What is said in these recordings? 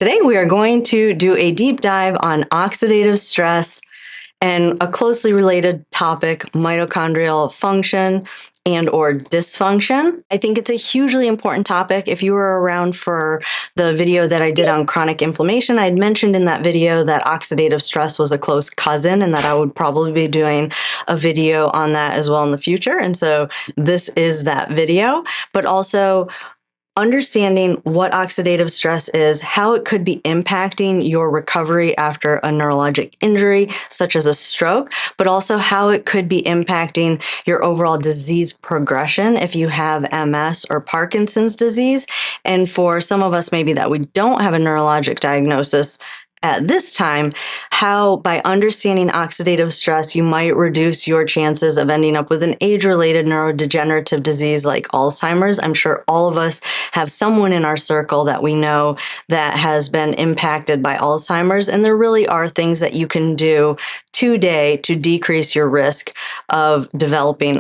Today we are going to do a deep dive on oxidative stress and a closely related topic, mitochondrial function and/or dysfunction. I think it's a hugely important topic. If you were around for the video that I did on chronic inflammation, I had mentioned in that video that oxidative stress was a close cousin and that I would probably be doing a video on that as well in the future. And so this is that video, but also understanding what oxidative stress is, how it could be impacting your recovery after a neurologic injury, such as a stroke, but also how it could be impacting your overall disease progression if you have MS or Parkinson's disease. And for some of us, maybe that we don't have a neurologic diagnosis at this time, how by understanding oxidative stress, you might reduce your chances of ending up with an age-related neurodegenerative disease like Alzheimer's. I'm sure all of us have someone in our circle that we know that has been impacted by Alzheimer's, and there really are things that you can do today to decrease your risk of developing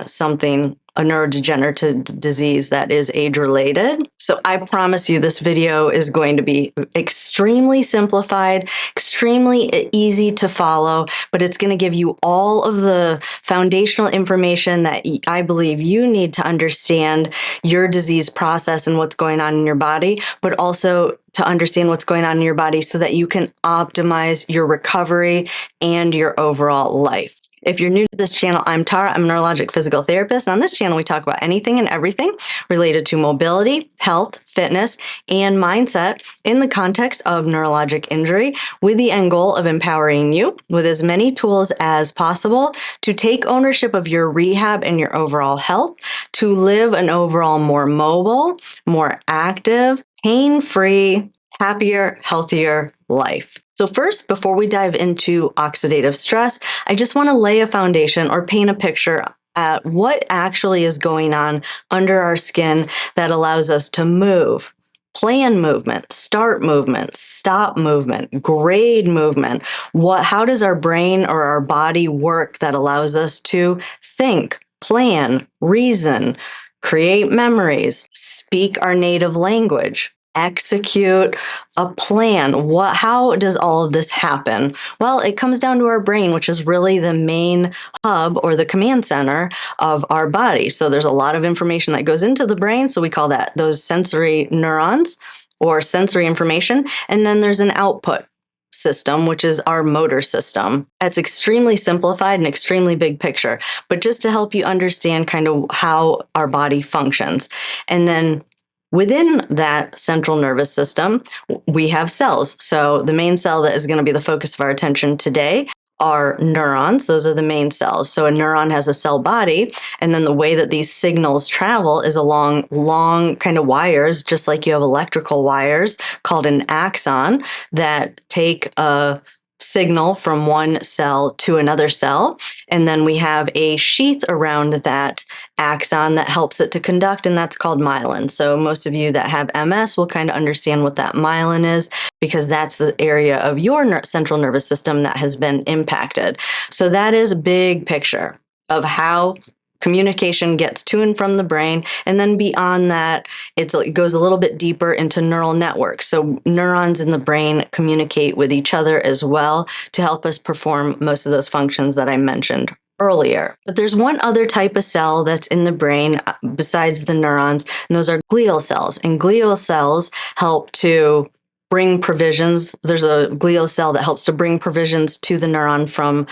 a neurodegenerative disease that is age-related. So I promise you this video is going to be extremely simplified, extremely easy to follow, but it's going to give you all of the foundational information that I believe you need to understand your disease process and what's going on in your body, but also to understand what's going on in your body so that you can optimize your recovery and your overall life. If you're new to this channel, I'm Tara. I'm a neurologic physical therapist. And on this channel, we talk about anything and everything related to mobility, health, fitness, and mindset in the context of neurologic injury, with the end goal of empowering you with as many tools as possible to take ownership of your rehab and your overall health, to live an overall more mobile, more active, pain-free, happier, healthier life. So first, before we dive into oxidative stress, I just want to lay a foundation or paint a picture at what actually is going on under our skin that allows us to move, plan movement, start movement, stop movement, grade movement. How does our brain or our body work that allows us to think, plan, reason, create memories, speak our native language, execute a plan? How does all of this happen? Well, it comes down to our brain, which is really the main hub or the command center of our body. So there's a lot of information that goes into the brain. So we call that those sensory neurons or sensory information. And then there's an output system, which is our motor system. That's extremely simplified and extremely big picture, but just to help you understand kind of how our body functions. And then within that central nervous system, we have cells. So the main cell that is going to be the focus of our attention today are neurons. Those are the main cells. So a neuron has a cell body, and then the way that these signals travel is along long kind of wires, just like you have electrical wires called an axon that take a signal from one cell to another cell. And then we have a sheath around that axon that helps it to conduct, and that's called myelin. So most of you that have MS will kind of understand what that myelin is, because that's the area of your central nervous system that has been impacted. So that is a big picture of how communication gets to and from the brain. And then beyond that, it goes a little bit deeper into neural networks. So neurons in the brain communicate with each other as well to help us perform most of those functions that I mentioned earlier. But there's one other type of cell that's in the brain besides the neurons, and those are glial cells. And glial cells help to bring provisions. There's a glial cell that helps to bring provisions to the neuron from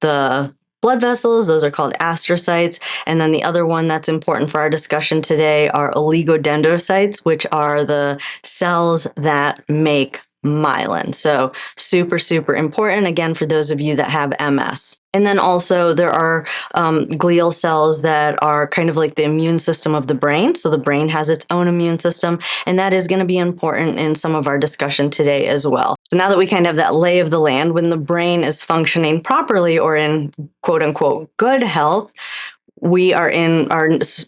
the blood vessels. Those are called astrocytes. And then the other one that's important for our discussion today are oligodendrocytes, which are the cells that make myelin. So super, super important, again, for those of you that have MS. And then also there are glial cells that are kind of like the immune system of the brain. So the brain has its own immune system, and that is going to be important in some of our discussion today as well. So now that we kind of have that lay of the land, when the brain is functioning properly or in quote unquote good health, our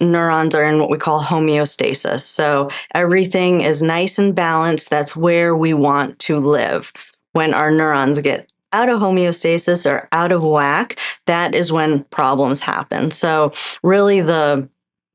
neurons are in what we call homeostasis. So everything is nice and balanced. That's where we want to live. When our neurons get out of homeostasis or out of whack, that is when problems happen. So really the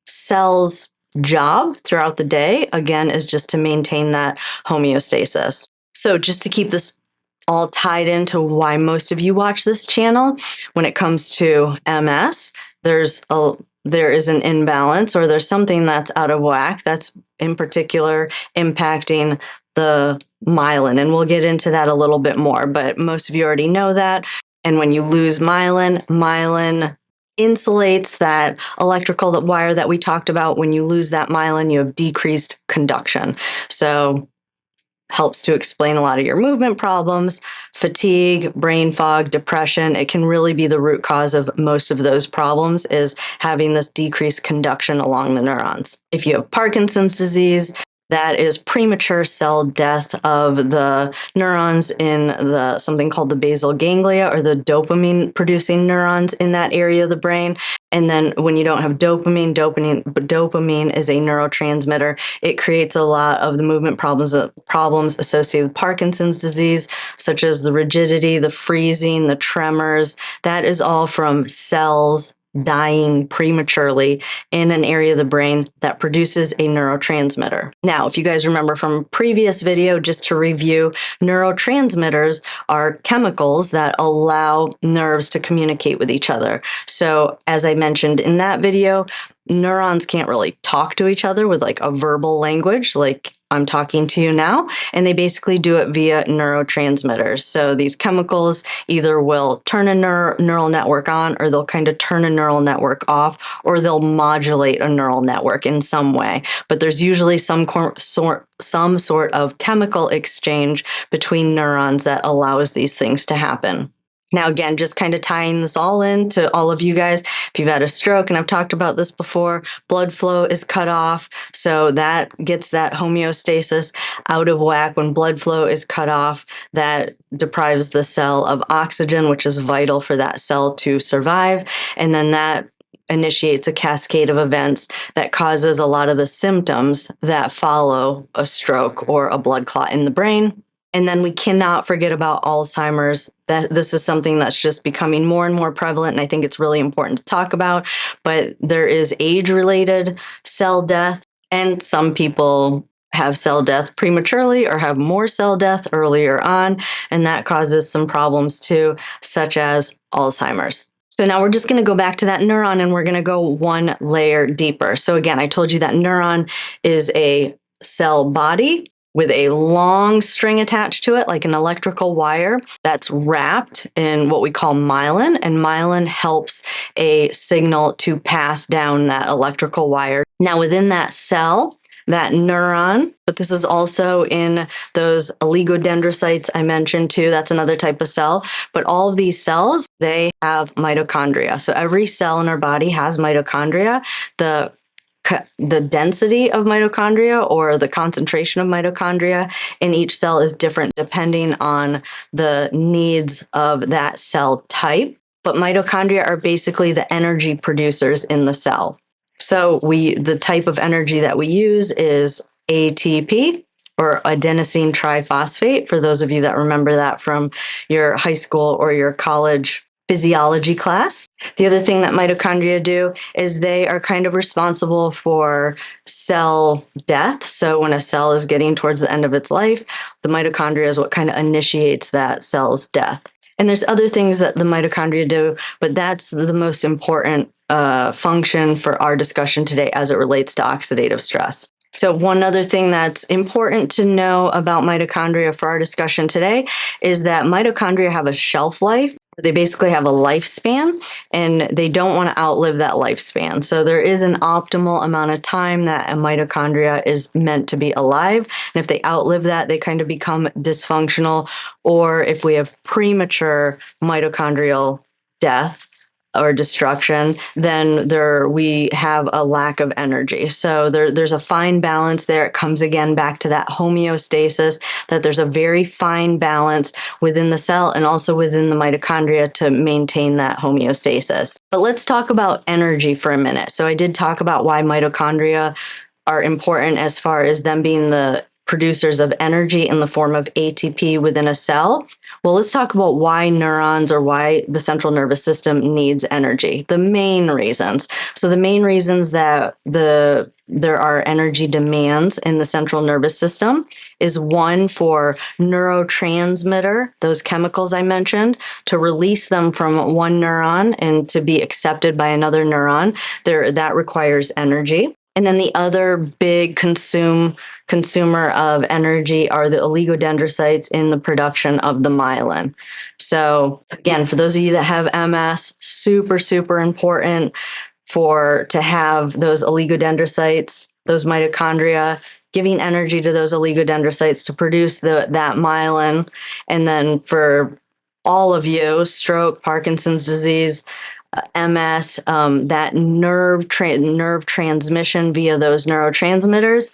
cell's job throughout the day, again, is just to maintain that homeostasis. So just to keep this all tied into why most of you watch this channel, when it comes to MS, there is an imbalance, or there's something that's out of whack that's in particular impacting the myelin. And we'll get into that a little bit more, but most of you already know that. And when you lose myelin insulates that electrical wire that we talked about. When you lose that myelin, you have decreased conduction. So helps to explain a lot of your movement problems, fatigue, brain fog, depression. It can really be the root cause of most of those problems, is having this decreased conduction along the neurons. If you have Parkinson's disease, that is premature cell death of the neurons in something called the basal ganglia, or the dopamine producing neurons in that area of the brain. And then when you don't have dopamine is a neurotransmitter. It creates a lot of the movement problems associated with Parkinson's disease, such as the rigidity, the freezing, the tremors. That is all from cells dying prematurely in an area of the brain that produces a neurotransmitter. Now, if you guys remember from a previous video, just to review, neurotransmitters are chemicals that allow nerves to communicate with each other. So as I mentioned in that video, neurons can't really talk to each other with like a verbal language, like I'm talking to you now, and they basically do it via neurotransmitters. So these chemicals either will turn a neural network on, or they'll kind of turn a neural network off, or they'll modulate a neural network in some way. But there's usually some sort of chemical exchange between neurons that allows these things to happen. Now, again, just kind of tying this all in to all of you guys, if you've had a stroke, and I've talked about this before, blood flow is cut off. So that gets that homeostasis out of whack. When blood flow is cut off, that deprives the cell of oxygen, which is vital for that cell to survive. And then that initiates a cascade of events that causes a lot of the symptoms that follow a stroke or a blood clot in the brain. And then we cannot forget about Alzheimer's. That this is something that's just becoming more and more prevalent, and I think it's really important to talk about. But there is age-related cell death, and some people have cell death prematurely or have more cell death earlier on, and that causes some problems too, such as Alzheimer's. So now we're just going to go back to that neuron, and we're going to go one layer deeper. So again, I told you that neuron is a cell body with a long string attached to it, like an electrical wire that's wrapped in what we call myelin, and myelin helps a signal to pass down that electrical wire. Now within that cell, that neuron, but this is also in those oligodendrocytes I mentioned too, that's another type of cell, but all of these cells, they have mitochondria. So every cell in our body has mitochondria. The density of mitochondria, or the concentration of mitochondria in each cell, is different depending on the needs of that cell type. But mitochondria are basically the energy producers in the cell. So the type of energy that we use is ATP, or adenosine triphosphate, for those of you that remember that from your high school or your college physiology class. The other thing that mitochondria do is they are kind of responsible for cell death. So when a cell is getting towards the end of its life, the mitochondria is what kind of initiates that cell's death. And there's other things that the mitochondria do, but that's the most important function for our discussion today as it relates to oxidative stress. So one other thing that's important to know about mitochondria for our discussion today is that mitochondria have a shelf life. They basically have a lifespan, and they don't want to outlive that lifespan. So there is an optimal amount of time that a mitochondria is meant to be alive. And if they outlive that, they kind of become dysfunctional. Or if we have premature mitochondrial death or destruction, then we have a lack of energy. So there's a fine balance there. It comes again back to that homeostasis, that there's a very fine balance within the cell and also within the mitochondria to maintain that homeostasis. But let's talk about energy for a minute. So I did talk about why mitochondria are important as far as them being the producers of energy in the form of ATP within a cell. Well, let's talk about why neurons or why the central nervous system needs energy. The main reasons. So the main reasons that there are energy demands in the central nervous system is one, for neurotransmitter, those chemicals I mentioned, to release them from one neuron and to be accepted by another neuron. That requires energy. And then the other big consumer of energy are the oligodendrocytes in the production of the myelin. So again, for those of you that have MS, super, super important to have those oligodendrocytes, those mitochondria, giving energy to those oligodendrocytes to produce that myelin. And then for all of you, stroke, Parkinson's disease, MS, that nerve transmission via those neurotransmitters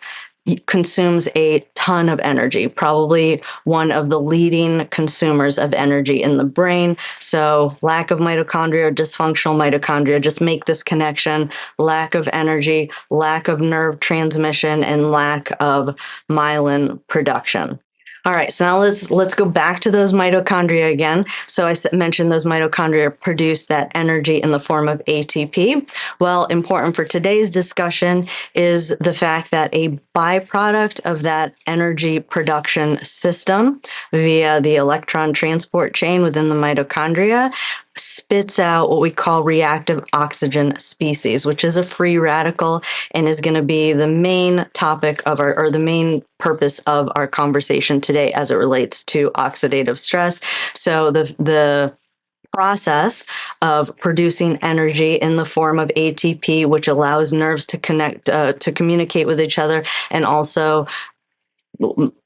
consumes a ton of energy, probably one of the leading consumers of energy in the brain. So lack of mitochondria or dysfunctional mitochondria, just make this connection: lack of energy, lack of nerve transmission, and lack of myelin production. All right, so now let's go back to those mitochondria again. So I mentioned those mitochondria produce that energy in the form of ATP. Well, important for today's discussion is the fact that a byproduct of that energy production system via the electron transport chain within the mitochondria spits out what we call reactive oxygen species, which is a free radical and is going to be the main topic of the main purpose of our conversation today as it relates to oxidative stress. So the process of producing energy in the form of ATP, which allows nerves to to communicate with each other, and also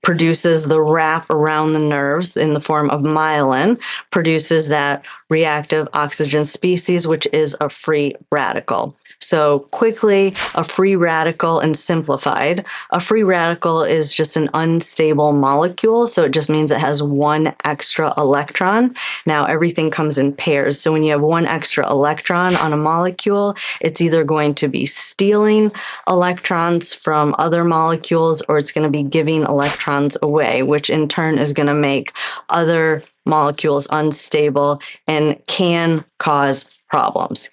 produces the wrap around the nerves in the form of myelin, produces that reactive oxygen species, which is a free radical. So quickly, a free radical and simplified. A free radical is just an unstable molecule, so it just means it has one extra electron. Now, everything comes in pairs, so when you have one extra electron on a molecule, it's either going to be stealing electrons from other molecules, or it's going to be giving electrons away, which in turn is going to make other molecules unstable and can cause problems.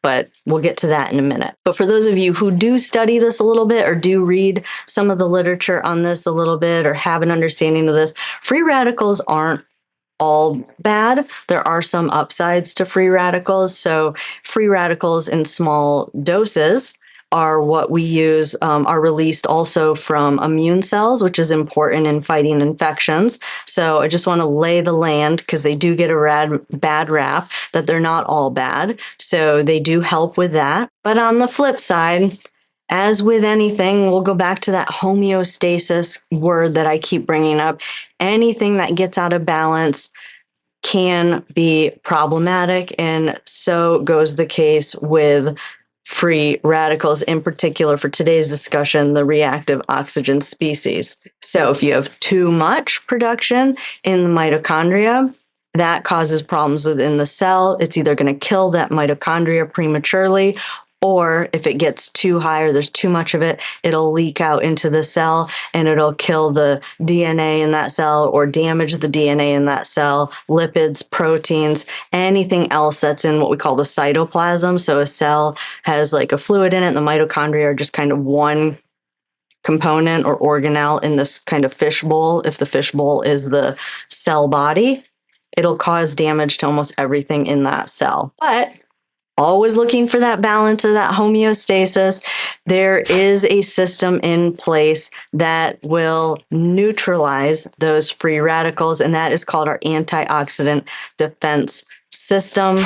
But we'll get to that in a minute. But for those of you who do study this a little bit, or do read some of the literature on this a little bit, or have an understanding of this, free radicals aren't all bad. There are some upsides to free radicals. So free radicals in small doses are what we use, are released also from immune cells, which is important in fighting infections. So I just want to lay the land, because they do get a bad rap, that they're not all bad. So they do help with that. But on the flip side, as with anything, we'll go back to that homeostasis word that I keep bringing up. Anything that gets out of balance can be problematic, and so goes the case with free radicals, in particular for today's discussion, the reactive oxygen species. So if you have too much production in the mitochondria, that causes problems within the cell. It's either going to kill that mitochondria prematurely, or if it gets too high or there's too much of it, it'll leak out into the cell and it'll kill the DNA in that cell or damage the DNA in that cell, lipids, proteins, anything else that's in what we call the cytoplasm. So a cell has like a fluid in it, and the mitochondria are just kind of one component or organelle in this kind of fishbowl. If the fishbowl is the cell body, it'll cause damage to almost everything in that cell. But always looking for that balance or that homeostasis, there is a system in place that will neutralize those free radicals, and that is called our antioxidant defense system.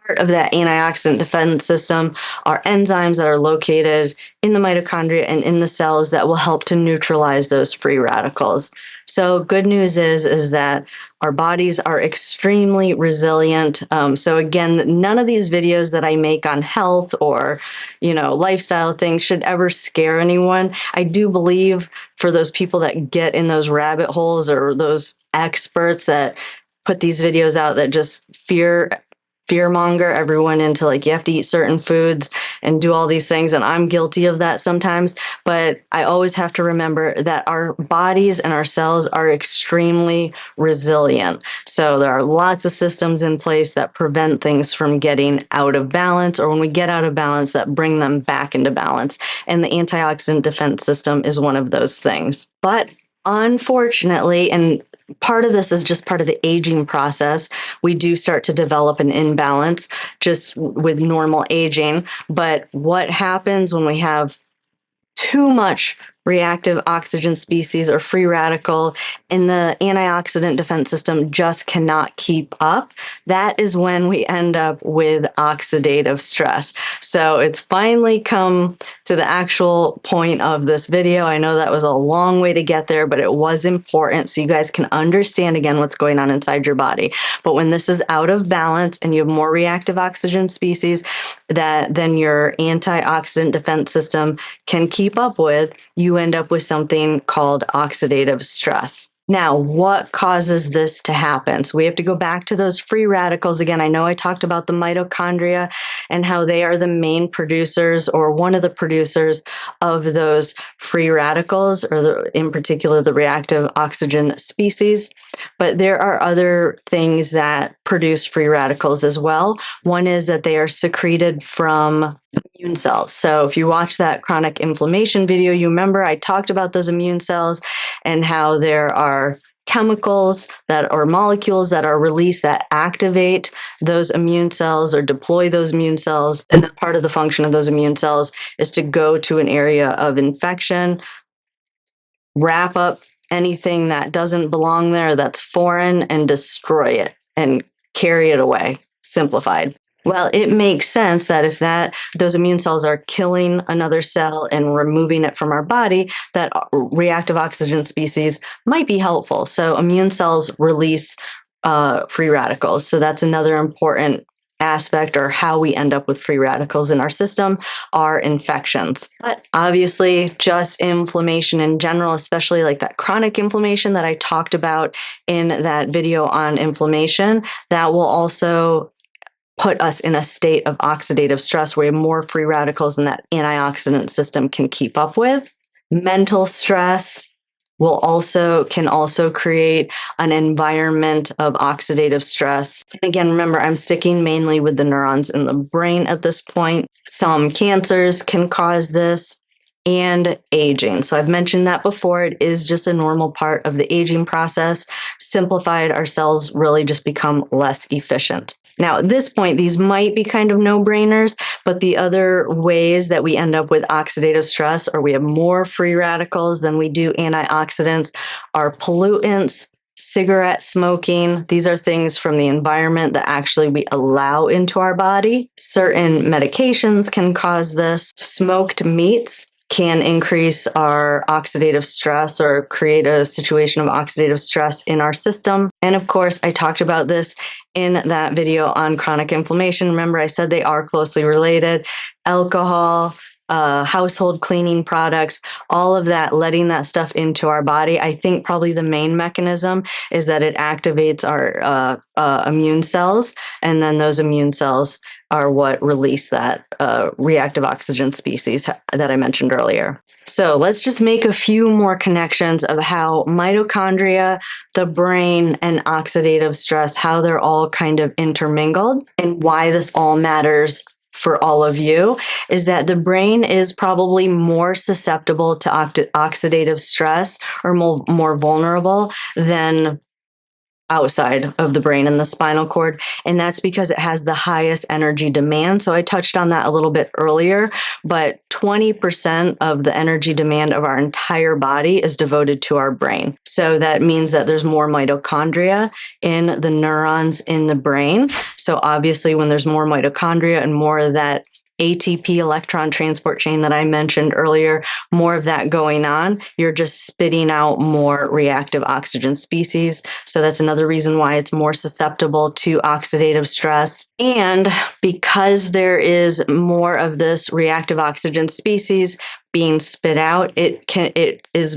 Part of that antioxidant defense system are enzymes that are located in the mitochondria and in the cells that will help to neutralize those free radicals. So good news is that our bodies are extremely resilient. So again, none of these videos that I make on health or, lifestyle things should ever scare anyone. I do believe for those people that get in those rabbit holes, or those experts that put these videos out that just fear fearmonger everyone into like, you have to eat certain foods and do all these things. And I'm guilty of that sometimes, but I always have to remember that our bodies and our cells are extremely resilient. So there are lots of systems in place that prevent things from getting out of balance, or when we get out of balance, that bring them back into balance. And the antioxidant defense system is one of those things. But unfortunately, and part of this is just part of the aging process, we do start to develop an imbalance just with normal aging. But what happens when we have too much reactive oxygen species or free radical and the antioxidant defense system just cannot keep up? That is when we end up with oxidative stress. So it's finally come to the actual point of this video. I know that was a long way to get there, but it was important so you guys can understand again what's going on inside your body. But when this is out of balance and you have more reactive oxygen species that then your antioxidant defense system can keep up with, you end up with something called oxidative stress. Now, what causes this to happen? So we have to go back to those free radicals again. I know I talked about the mitochondria and how they are the main producers or one of the producers of those free radicals, or in particular, the reactive oxygen species. But there are other things that produce free radicals as well. One is that they are secreted from immune cells. So if you watch that chronic inflammation video, you remember I talked about those immune cells and how there are chemicals that or molecules that are released that activate those immune cells or deploy those immune cells. And then part of the function of those immune cells is to go to an area of infection, wrap up anything that doesn't belong there, that's foreign, and destroy it and carry it away. Simplified. Well, it makes sense that if those immune cells are killing another cell and removing it from our body, that reactive oxygen species might be helpful. So immune cells release free radicals. So that's another important aspect, or how we end up with free radicals in our system, are infections. But obviously, just inflammation in general, especially like that chronic inflammation that I talked about in that video on inflammation, that will also put us in a state of oxidative stress where we have more free radicals than that antioxidant system can keep up with. Mental stress can also create an environment of oxidative stress. And again, remember, I'm sticking mainly with the neurons in the brain at this point. Some cancers can cause this, and aging. So I've mentioned that before. It is just a normal part of the aging process. Simplified, our cells really just become less efficient. Now, at this point, these might be kind of no-brainers, but the other ways that we end up with oxidative stress, or we have more free radicals than we do antioxidants, are pollutants, cigarette smoking. These are things from the environment that actually we allow into our body. Certain medications can cause this. Smoked meats can increase our oxidative stress or create a situation of oxidative stress in our system. And of course, I talked about this in that video on chronic inflammation. Remember, I said they are closely related. Alcohol, household cleaning products, all of that, letting that stuff into our body. I think probably the main mechanism is that it activates our immune cells, and then those immune cells are what release that reactive oxygen species that I mentioned earlier. So let's just make a few more connections of how mitochondria, the brain, and oxidative stress, how they're all kind of intermingled, and why this all matters for all of you is that the brain is probably more susceptible to oxidative stress, or more vulnerable than outside of the brain and the spinal cord. And that's because it has the highest energy demand. So I touched on that a little bit earlier, but 20% of the energy demand of our entire body is devoted to our brain. So that means that there's more mitochondria in the neurons in the brain. So obviously when there's more mitochondria and more of that ATP electron transport chain that I mentioned earlier, more of that going on, you're just spitting out more reactive oxygen species. So that's another reason why it's more susceptible to oxidative stress. And because there is more of this reactive oxygen species being spit out, it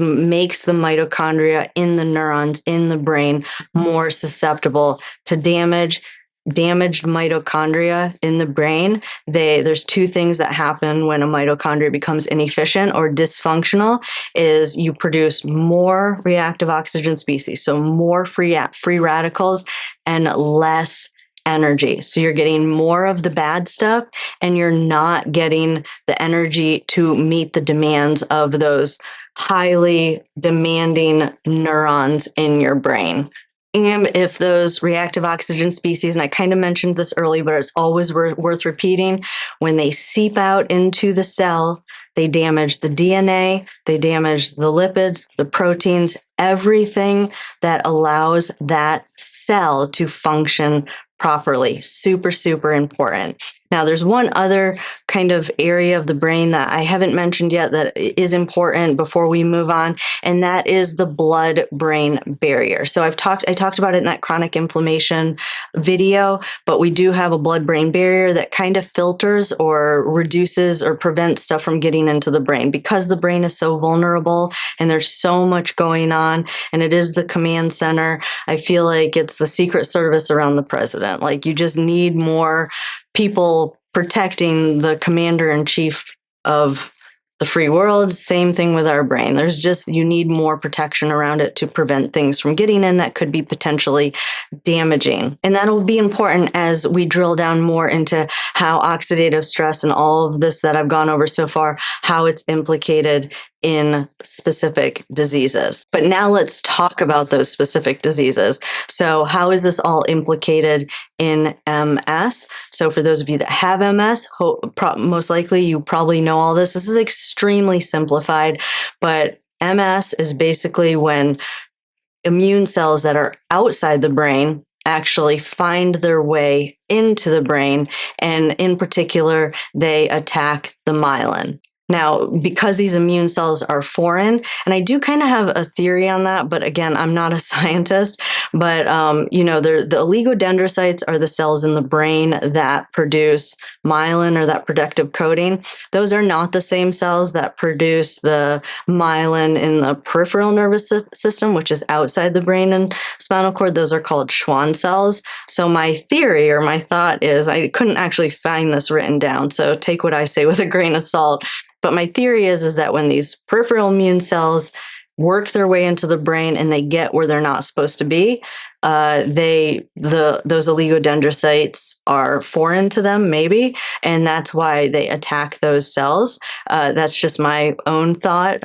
makes the mitochondria in the neurons in the brain more susceptible to damage. damaged mitochondria in the brain. There's two things that happen when a mitochondria becomes inefficient or dysfunctional is you produce more reactive oxygen species, so more free radicals and less energy. So you're getting more of the bad stuff and you're not getting the energy to meet the demands of those highly demanding neurons in your brain. And if those reactive oxygen species, and I kind of mentioned this earlier, but it's always worth repeating, when they seep out into the cell, they damage the DNA, they damage the lipids, the proteins, everything that allows that cell to function properly. Super, super important. Now, there's one other kind of area of the brain that I haven't mentioned yet that is important before we move on, and that is the blood-brain barrier. So I talked about it in that chronic inflammation video, but we do have a blood-brain barrier that kind of filters or reduces or prevents stuff from getting into the brain because the brain is so vulnerable and there's so much going on, and it is the command center. I feel like it's the Secret Service around the president. Like, you just need more people protecting the commander-in-chief of the free world. Same thing with our brain. You need more protection around it to prevent things from getting in that could be potentially damaging. And that'll be important as we drill down more into how oxidative stress and all of this that I've gone over so far, how it's implicated in specific diseases. But now let's talk about those specific diseases. So how is this all implicated in MS? So for those of you that have MS, most likely you probably know all this. This is extremely simplified, but MS is basically when immune cells that are outside the brain actually find their way into the brain, and in particular, they attack the myelin. Now, because these immune cells are foreign, and I do kind of have a theory on that, but again, I'm not a scientist, but, the oligodendrocytes are the cells in the brain that produce myelin or that protective coating. Those are not the same cells that produce the myelin in the peripheral nervous system, which is outside the brain and spinal cord. Those are called Schwann cells. So my theory or my thought is, I couldn't actually find this written down, so take what I say with a grain of salt. But my theory is that when these peripheral immune cells work their way into the brain and they get where they're not supposed to be, those oligodendrocytes are foreign to them, maybe, and that's why they attack those cells. That's just my own thought,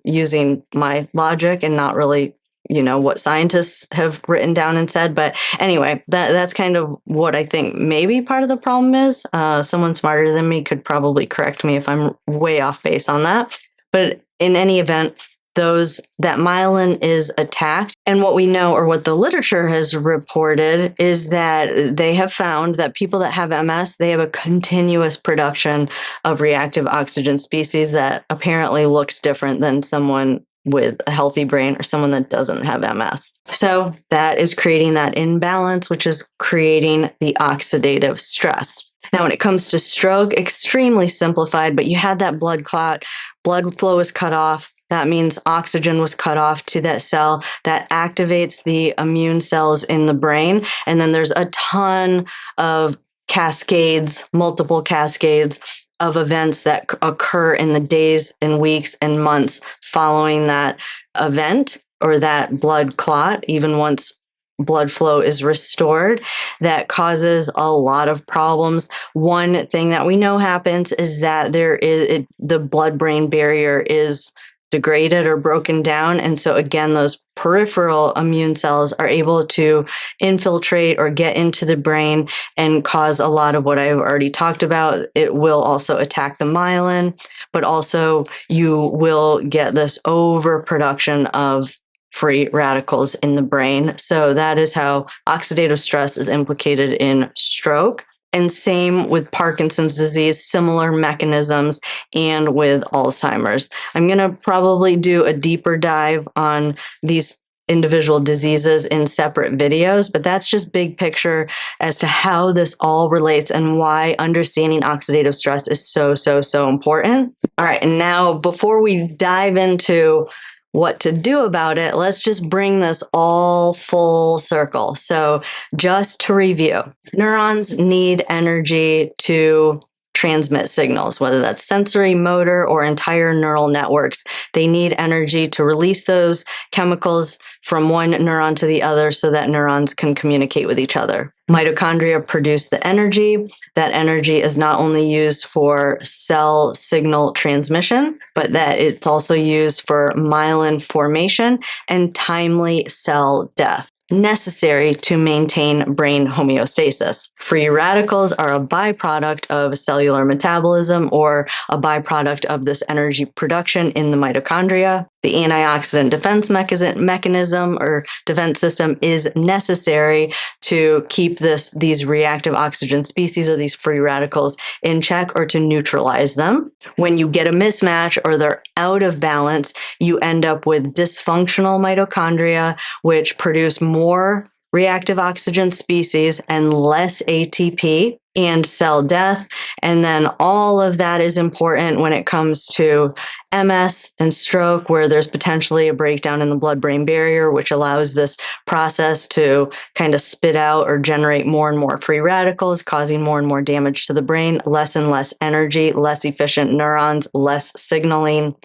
using my logic and not really what scientists have written down and said. But anyway, that's kind of what I think maybe part of the problem is. Someone smarter than me could probably correct me if I'm way off base on that. But in any event, that myelin is attacked. And what we know, or what the literature has reported, is that they have found that people that have MS, they have a continuous production of reactive oxygen species that apparently looks different than someone with a healthy brain or someone that doesn't have MS. So that is creating that imbalance, which is creating the oxidative stress. Now, when it comes to stroke, extremely simplified, but you had that blood clot, blood flow is cut off. That means oxygen was cut off to that cell. That activates the immune cells in the brain. And then there's a ton of cascades, multiple cascades of events that occur in the days and weeks and months following that event or that blood clot, even once blood flow is restored, that causes a lot of problems. One thing that we know happens is that the blood-brain barrier is degraded or broken down. And so again, those peripheral immune cells are able to infiltrate or get into the brain and cause a lot of what I've already talked about. It will also attack the myelin, but also you will get this overproduction of free radicals in the brain. So that is how oxidative stress is implicated in stroke. And same with Parkinson's disease, similar mechanisms, and with Alzheimer's. I'm going to probably do a deeper dive on these individual diseases in separate videos, but that's just big picture as to how this all relates and why understanding oxidative stress is so, so, so important. All right, and now before we dive into what to do about it, let's just bring this all full circle. So just to review, neurons need energy to transmit signals, whether that's sensory, motor, or entire neural networks. They need energy to release those chemicals from one neuron to the other so that neurons can communicate with each other. Mitochondria produce the energy. That energy is not only used for cell signal transmission, but that it's also used for myelin formation and timely cell death, necessary to maintain brain homeostasis. Free radicals are a byproduct of cellular metabolism or a byproduct of this energy production in the mitochondria. The antioxidant defense mechanism or defense system is necessary to keep these reactive oxygen species or these free radicals in check or to neutralize them. When you get a mismatch or they're out of balance, you end up with dysfunctional mitochondria, which produce more reactive oxygen species and less ATP and cell death. And then all of that is important when it comes to MS and stroke, where there's potentially a breakdown in the blood-brain barrier, which allows this process to kind of spit out or generate more and more free radicals, causing more and more damage to the brain, less and less energy, less efficient neurons, less signaling,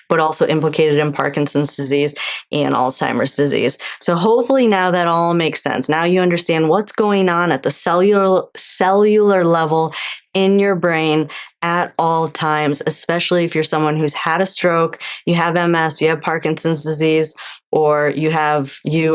but also implicated in Parkinson's disease and Alzheimer's disease. So hopefully now that all makes sense. Now you understand what's going on at the cellular level in your brain at all times, especially if you're someone who's had a stroke, you have MS, you have Parkinson's disease, or you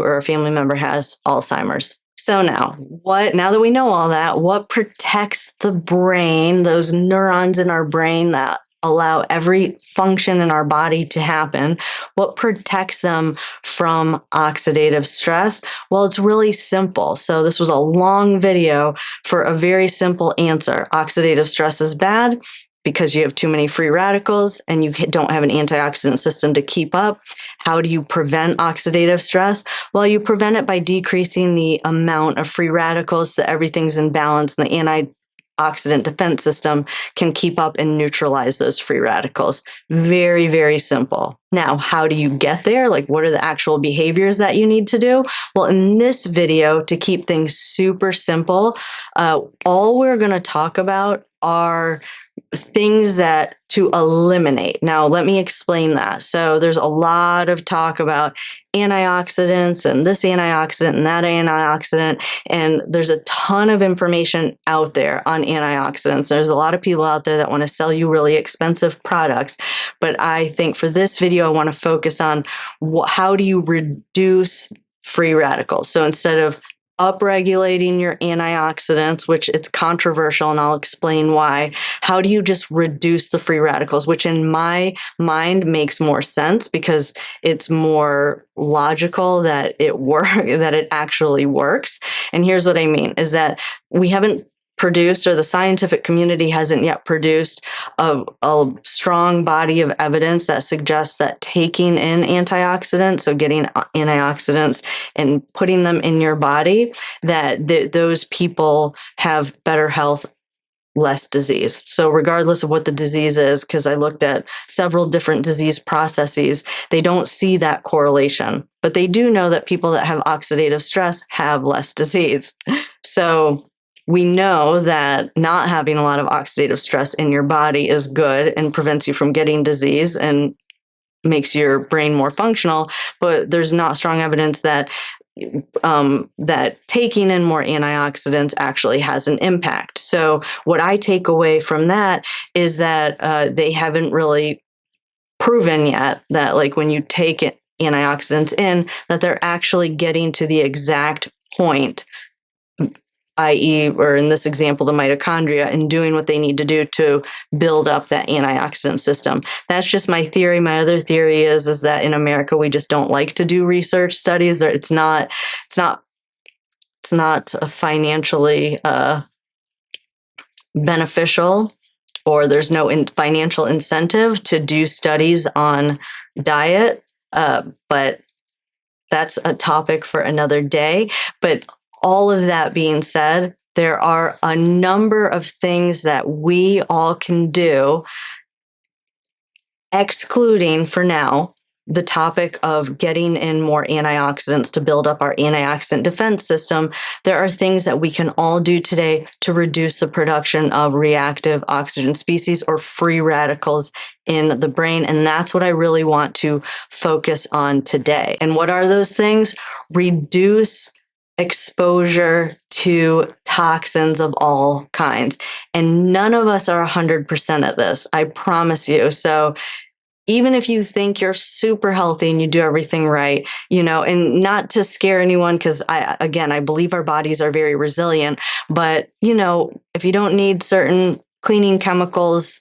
or a family member has Alzheimer's. So now that we know all that, what protects the brain, those neurons in our brain that allow every function in our body to happen, what protects them from oxidative stress? Well, it's really simple. So this was a long video for a very simple answer. Oxidative stress is bad because you have too many free radicals and you don't have an antioxidant system to keep up. How do you prevent oxidative stress? Well, you prevent it by decreasing the amount of free radicals so that everything's in balance and the antioxidant defense system can keep up and neutralize those free radicals. Very, very simple. Now, how do you get there? Like, what are the actual behaviors that you need to do? Well, in this video, to keep things super simple, all we're going to talk about are things that to eliminate. Now, let me explain that. So there's a lot of talk about antioxidants and this antioxidant and that antioxidant, and there's a ton of information out there on antioxidants. There's a lot of people out there that want to sell you really expensive products, but I think for this video, I want to focus on how do you reduce free radicals. So instead of upregulating your antioxidants, which it's controversial, and I'll explain why. How do you just reduce the free radicals, which in my mind makes more sense because it's more logical that it actually works. And here's what I mean is that we haven't produced, or the scientific community hasn't yet produced a strong body of evidence that suggests that taking in antioxidants, so getting antioxidants and putting them in your body, that those people have better health, less disease. So regardless of what the disease is, because I looked at several different disease processes, they don't see that correlation, but they do know that people that have oxidative stress have less disease. So we know that not having a lot of oxidative stress in your body is good and prevents you from getting disease and makes your brain more functional, but there's not strong evidence that taking in more antioxidants actually has an impact. So what I take away from that is that they haven't really proven yet that, like, when you take antioxidants in, that they're actually getting to the exact point, i.e., or in this example, the mitochondria, and doing what they need to do to build up that antioxidant system. That's just my theory. My other theory is that in America, we just don't like to do research studies. It's not financially beneficial, or there's no financial incentive to do studies on diet. But that's a topic for another day. But all of that being said, there are a number of things that we all can do, excluding for now the topic of getting in more antioxidants to build up our antioxidant defense system, there are things that we can all do today to reduce the production of reactive oxygen species or free radicals in the brain. And that's what I really want to focus on today. And what are those things? Reduce exposure to toxins of all kinds. And none of us are 100% at this, I promise you. So even if you think you're super healthy and you do everything right, and not to scare anyone, because I believe our bodies are very resilient, but if you don't need certain cleaning chemicals,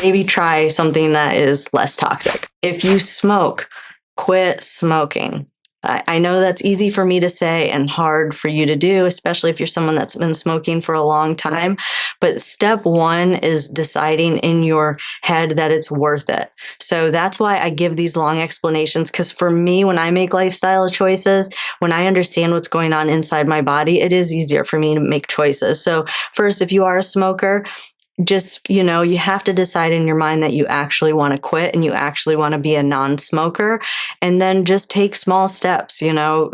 maybe try something that is less toxic. If you smoke, quit smoking. I know that's easy for me to say and hard for you to do, especially if you're someone that's been smoking for a long time. But step one is deciding in your head that it's worth it. So that's why I give these long explanations, because for me, when I make lifestyle choices, when I understand what's going on inside my body, it is easier for me to make choices. So first, if you are a smoker, just, you have to decide in your mind that you actually want to quit and you actually want to be a non-smoker, and then just take small steps,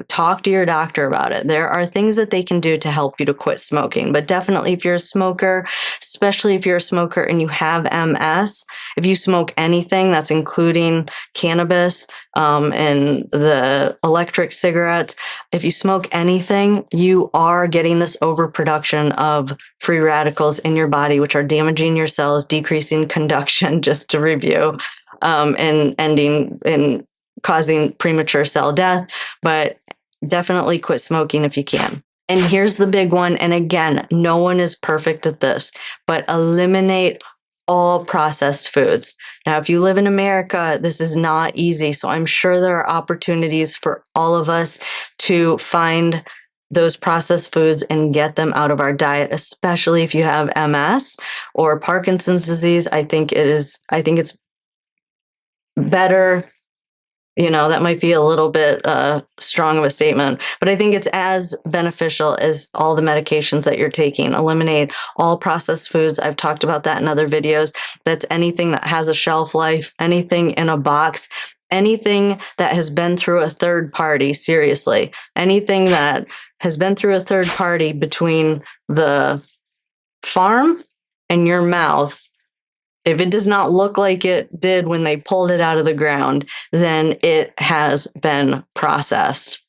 talk to your doctor about it. There are things that they can do to help you to quit smoking, but definitely if you're a smoker, especially if you're a smoker and you have MS, if you smoke anything, that's including cannabis, and the electric cigarettes, if you smoke anything, you are getting this overproduction of free radicals in your body, which are damaging your cells, decreasing conduction, just to review, and ending in causing premature cell death. But definitely quit smoking if you can. And here's the big one. And again, no one is perfect at this, but eliminate all processed foods. Now, if you live in America, this is not easy. So I'm sure there are opportunities for all of us to find those processed foods and get them out of our diet, especially if you have MS or Parkinson's disease. I think it's better. That might be a little bit strong of a statement, but I think it's as beneficial as all the medications that you're taking. Eliminate all processed foods. I've talked about that in other videos. That's anything that has a shelf life, anything in a box, anything that has been through a third party, seriously. Anything that has been through a third party between the farm and your mouth. If it does not look like it did when they pulled it out of the ground, then it has been processed.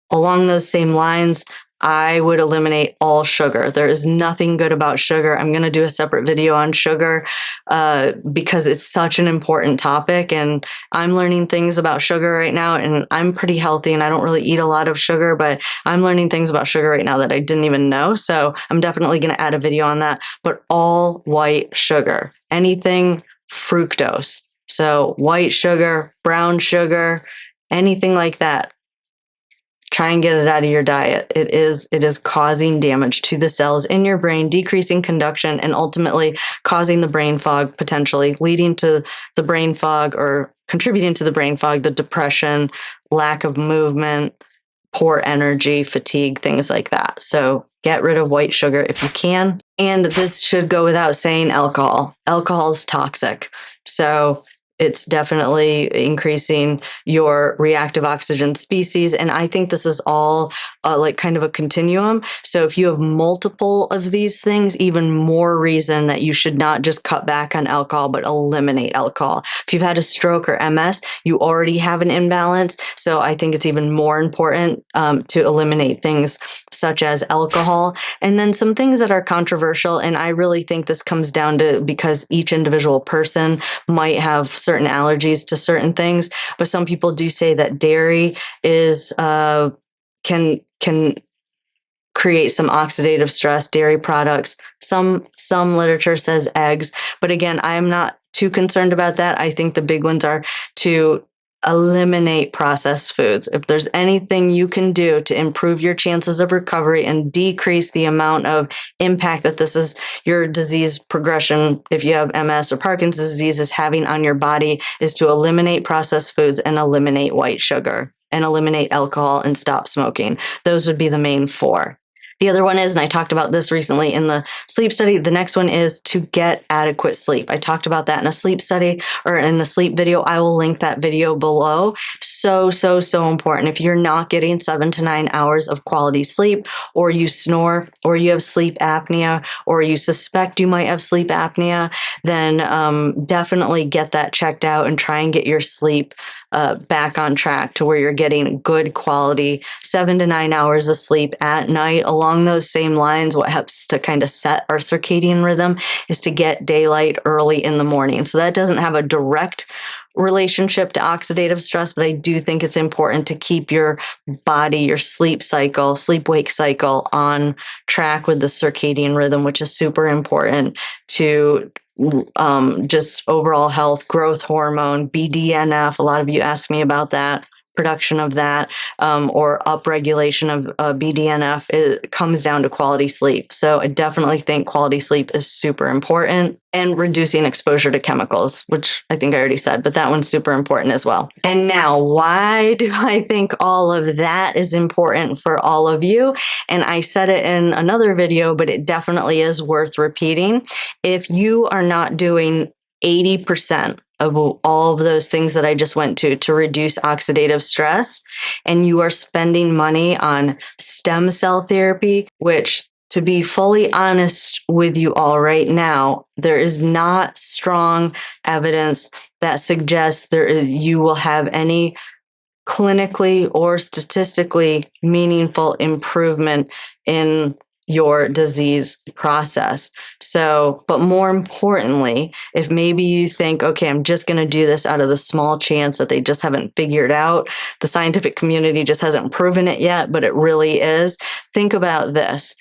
Along those same lines, I would eliminate all sugar. There is nothing good about sugar. I'm going to do a separate video on sugar because it's such an important topic. And I'm learning things about sugar right now. And I'm pretty healthy and I don't really eat a lot of sugar, but I'm learning things about sugar right now that I didn't even know. So I'm definitely going to add a video on that. But all white sugar, anything fructose. So white sugar, brown sugar, anything like that. Try and get it out of your diet. It is causing damage to the cells in your brain, decreasing conduction, and ultimately causing the brain fog, potentially leading to the brain fog or contributing to the brain fog, the depression, lack of movement, poor energy, fatigue, things like that. So get rid of white sugar if you can. And this should go without saying, alcohol. Alcohol is toxic. So it's definitely increasing your reactive oxygen species. And I think this is all like kind of a continuum. So if you have multiple of these things, even more reason that you should not just cut back on alcohol, but eliminate alcohol. If you've had a stroke or MS, you already have an imbalance. So I think it's even more important to eliminate things such as alcohol. And then some things that are controversial. And I really think this comes down to because each individual person might have certain allergies to certain things, but some people do say that dairy is can create some oxidative stress. Dairy products. Some literature says eggs, but again, I am not too concerned about that. I think the big ones are to eliminate processed foods. If there's anything you can do to improve your chances of recovery and decrease the amount of impact that this is your disease progression, if you have MS or Parkinson's disease, is having on your body, is to eliminate processed foods and eliminate white sugar and eliminate alcohol and stop smoking. Those would be the main four. The other one is, and I talked about this recently in the sleep study, the next one is to get adequate sleep. I talked about that in a sleep study or in the sleep video. I will link that video below. So important. If you're not getting 7 to 9 hours of quality sleep, or you snore, or you have sleep apnea, or you suspect you might have sleep apnea, then definitely get that checked out and try and get your sleep back on track to where you're getting good quality 7 to 9 hours of sleep at night. Along those same lines, what helps to kind of set our circadian rhythm is to get daylight early in the morning. So that doesn't have a direct relationship to oxidative stress, but I do think it's important to keep your body, your sleep cycle, sleep-wake cycle on track with the circadian rhythm, which is super important to just overall health, growth hormone, BDNF. A lot of you ask me about that. Production of that or upregulation of BDNF, it comes down to quality sleep. So I definitely think quality sleep is super important, and reducing exposure to chemicals, which I think I already said, but that one's super important as well. And now, why do I think all of that is important for all of you? And I said it in another video, but it definitely is worth repeating. If you are not doing 80% of all of those things that I just went to reduce oxidative stress, and you are spending money on stem cell therapy, which, to be fully honest with you all right now, there is not strong evidence that suggests you will have any clinically or statistically meaningful improvement in your disease process. So, but more importantly, if maybe you think, okay, I'm just going to do this out of the small chance that they just haven't figured out, the scientific community just hasn't proven it yet, but it really is. Think about this.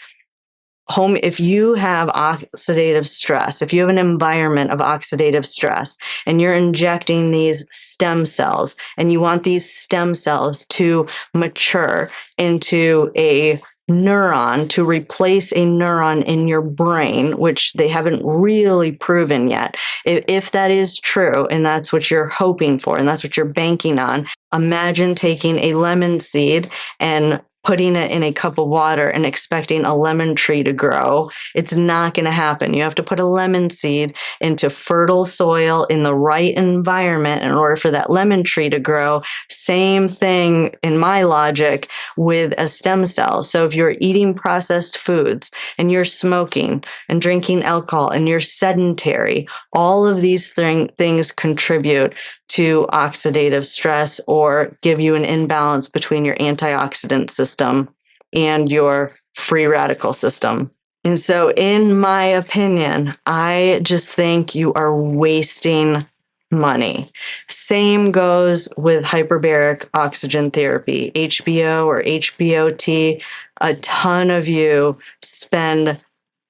If you have oxidative stress, if you have an environment of oxidative stress, and you're injecting these stem cells, and you want these stem cells to mature into a neuron, to replace a neuron in your brain, which they haven't really proven yet. If that is true, and that's what you're hoping for, and that's what you're banking on, imagine taking a lemon seed and putting it in a cup of water and expecting a lemon tree to grow. It's not going to happen. You have to put a lemon seed into fertile soil in the right environment in order for that lemon tree to grow. Same thing in my logic with a stem cell. So if you're eating processed foods and you're smoking and drinking alcohol and you're sedentary, all of these things contribute to oxidative stress or give you an imbalance between your antioxidant system and your free radical system. And so, in my opinion, I just think you are wasting money. Same goes with hyperbaric oxygen therapy, HBO or HBOT. A ton of you spend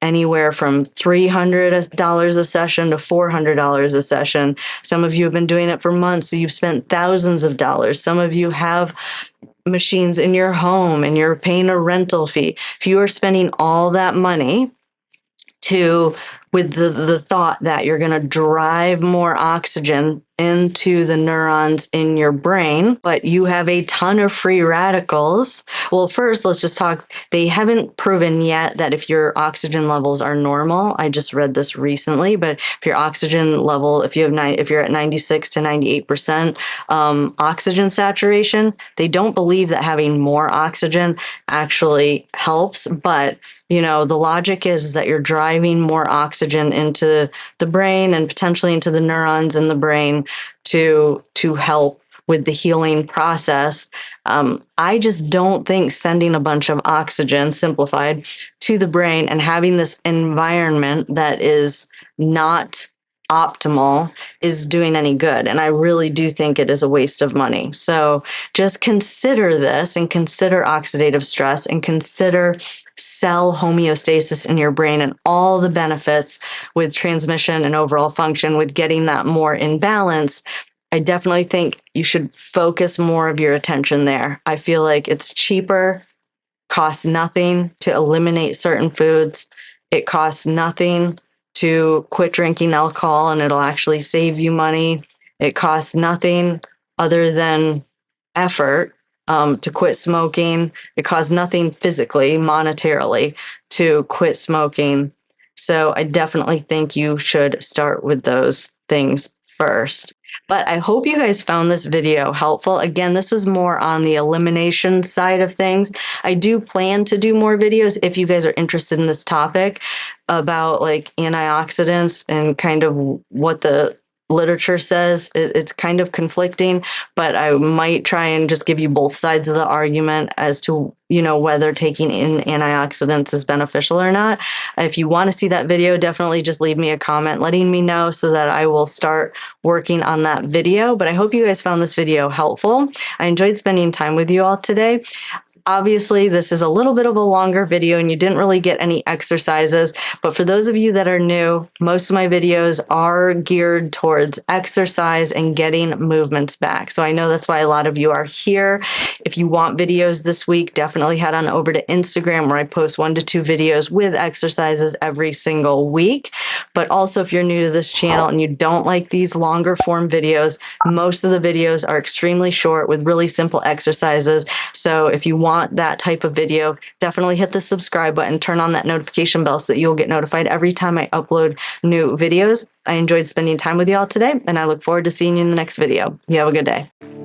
anywhere from $300 a session to $400 a session. Some of you have been doing it for months, so you've spent thousands of dollars. Some of you have machines in your home and you're paying a rental fee. If you are spending all that money with the thought that you're going to drive more oxygen into the neurons in your brain, but you have a ton of free radicals. Well, first, let's just talk. They haven't proven yet that if your oxygen levels are normal, I just read this recently, but if your oxygen level, if you're at 96 to 98% oxygen saturation, they don't believe that having more oxygen actually helps. But the logic is that you're driving more oxygen into the brain and potentially into the neurons in the brain to help with the healing process. I just don't think sending a bunch of oxygen, simplified, to the brain and having this environment that is not optimal is doing any good. And I really do think it is a waste of money. So just consider this, and consider oxidative stress, and consider cell homeostasis in your brain and all the benefits with transmission and overall function, with getting that more in balance. I definitely think you should focus more of your attention there. I feel like it's cheaper, costs nothing to eliminate certain foods. It costs nothing to quit drinking alcohol, and it'll actually save you money. It costs nothing other than effort to quit smoking. It costs nothing physically, monetarily, to quit smoking. So I definitely think you should start with those things first. But I hope you guys found this video helpful. Again, this was more on the elimination side of things. I do plan to do more videos if you guys are interested in this topic about like antioxidants and kind of what the literature says. It's kind of conflicting, but I might try and just give you both sides of the argument as to, you know, whether taking in antioxidants is beneficial or not. If you want to see that video, definitely just leave me a comment letting me know so that I will start working on that video. But I hope you guys found this video helpful. I enjoyed spending time with you all today. Obviously, this is a little bit of a longer video and you didn't really get any exercises, but for those of you that are new, most of my videos are geared towards exercise and getting movements back. So I know that's why a lot of you are here. If you want videos this week, definitely head on over to Instagram where I post 1 to 2 videos with exercises every single week. But also if you're new to this channel and you don't like these longer form videos, most of the videos are extremely short with really simple exercises. So if you want that type of video, definitely hit the subscribe button, turn on that notification bell so that you'll get notified every time I upload new videos. I enjoyed spending time with you all today, and I look forward to seeing you in the next video. You have a good day.